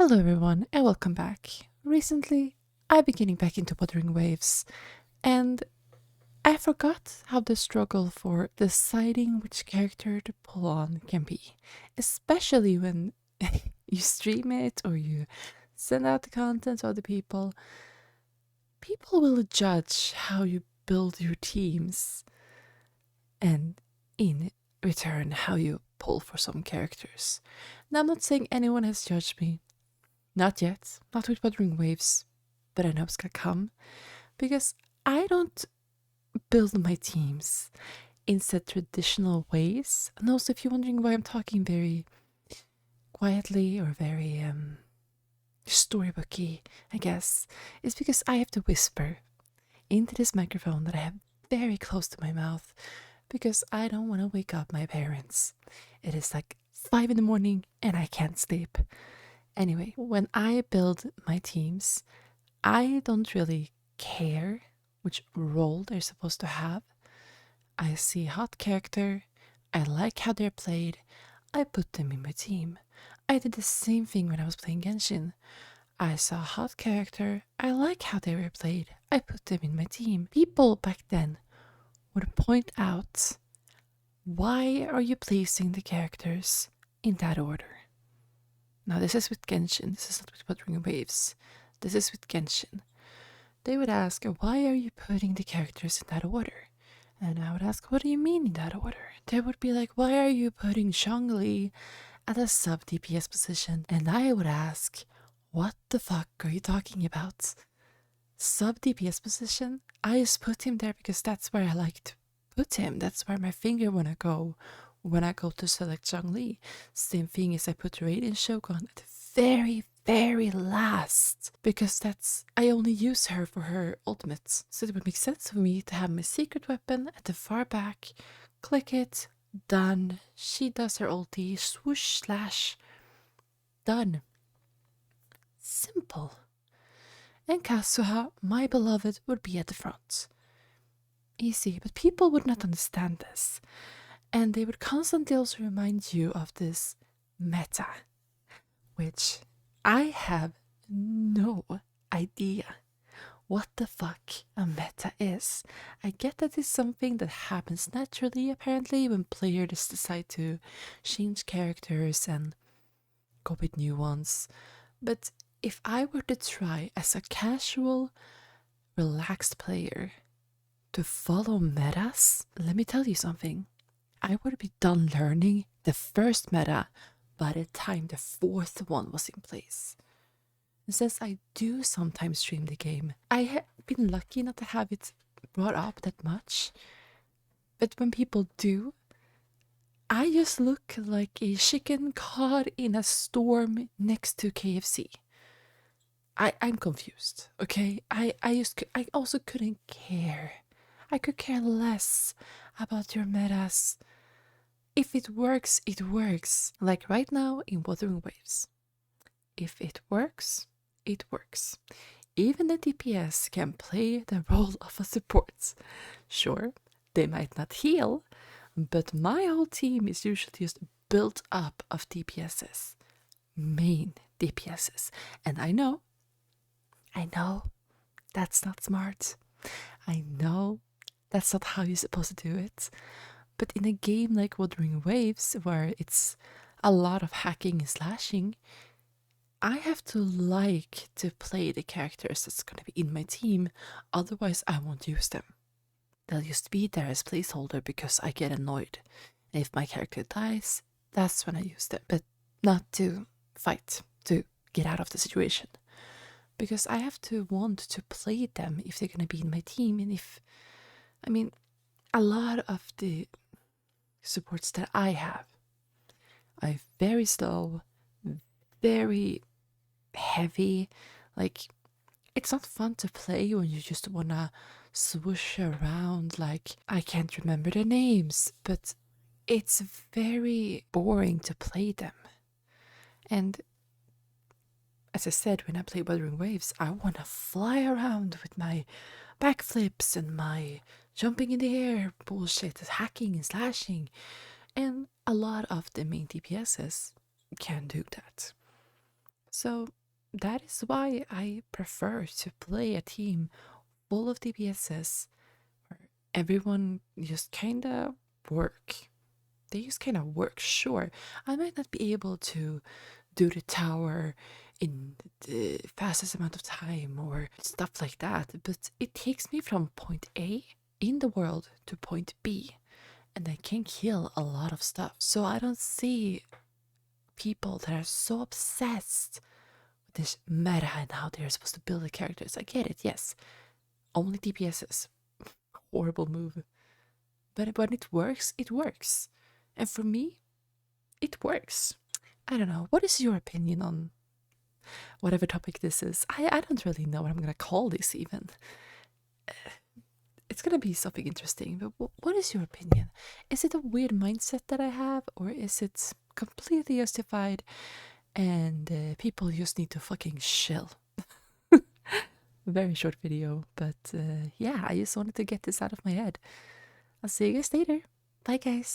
Hello everyone and welcome back. Recently, I've been getting back into Wuthering Waves, and I forgot how the struggle for deciding which character to pull on can be, especially when you stream it or you send out the content to other people. People will judge how you build your teams, and in return, how you pull for some characters. Now, I'm not saying anyone has judged me. Not yet, not with Wuthering Waves, but I know it's gonna come because I don't build my teams in the traditional ways. And also, if you're wondering why I'm talking very quietly or very storybooky, I guess, it's because I have to whisper into this microphone that I have very close to my mouth because I don't want to wake up my parents. It is like 5 in the morning and I can't sleep. Anyway, when I build my teams, I don't really care which role they're supposed to have. I see a hot character, I like how they're played, I put them in my team. I did the same thing when I was playing Genshin. I saw a hot character, I like how they were played, I put them in my team. People back then would point out, why are you placing the characters in that order? Now, this is with Genshin, this is not with Wuthering Waves. This is with Genshin. They would ask, why are you putting the characters in that order? And I would ask, what do you mean in that order? They would be like, why are you putting Zhongli at a sub DPS position? And I would ask, what the fuck are you talking about? Sub DPS position? I just put him there because that's where I like to put him. That's where my finger wanna go when I go to select Zhongli. Same thing as I put Radiant Shogun at the very last, because I only use her for her ultimates. So it would make sense for me to have my secret weapon at the far back, click it, done. She does her ulti, swoosh slash, done. Simple. And Kazuha, my beloved, would be at the front. Easy, but people would not understand this. And they would constantly also remind you of this meta, which I have no idea what the fuck a meta is. I get that it's something that happens naturally, apparently, when players decide to change characters and go with new ones. But if I were to try as a casual, relaxed player to follow metas, let me tell you something. I would be done learning the first meta by the time the fourth one was in place. And since I do sometimes stream the game, I have been lucky not to have it brought up that much. But when people do, I just look like a chicken caught in a storm next to KFC. I'm confused, okay? I also couldn't care. I could care less about your metas. If it works, it works. Like right now in Wuthering Waves. If it works, it works. Even the DPS can play the role of a support. Sure, they might not heal, but my whole team is usually just built up of DPSs. Main DPSs. And I know that's not smart. I know that's not how you're supposed to do it. But in a game like Wuthering Waves, where it's a lot of hacking and slashing, I have to like to play the characters that's going to be in my team, otherwise I won't use them. They'll just be there as placeholder because I get annoyed. And if my character dies, that's when I use them. But not to fight, to get out of the situation. Because I have to want to play them if they're going to be in my team. And a lot of the supports that I have are very slow, very heavy. Like, it's not fun to play when you just wanna swoosh around. Like, I can't remember their names, but it's very boring to play them. And as I said, when I play Wuthering Waves, I wanna fly around with my backflips and my jumping in the air bullshit, hacking and slashing. And a lot of the main DPSs can do that. So that is why I prefer to play a team full of DPSs where everyone just kind of work. They just kind of work. Sure, I might not be able to do the tower in the fastest amount of time or stuff like that, but it takes me from point A in the world to point B, and I can kill a lot of stuff. So I don't see people that are so obsessed with this meta and how they're supposed to build the characters. I get it, yes. Only DPSs. Horrible move. But when it works, it works. And for me, it works. I don't know. What is your opinion on whatever topic this is? I don't really know what I'm gonna call this even. It's gonna be something interesting, but what is your opinion? Is it a weird mindset that I have, or is it completely justified and people just need to fucking chill? Very short video, but yeah, I just wanted to get this out of my head. I'll see you guys later. Bye, guys.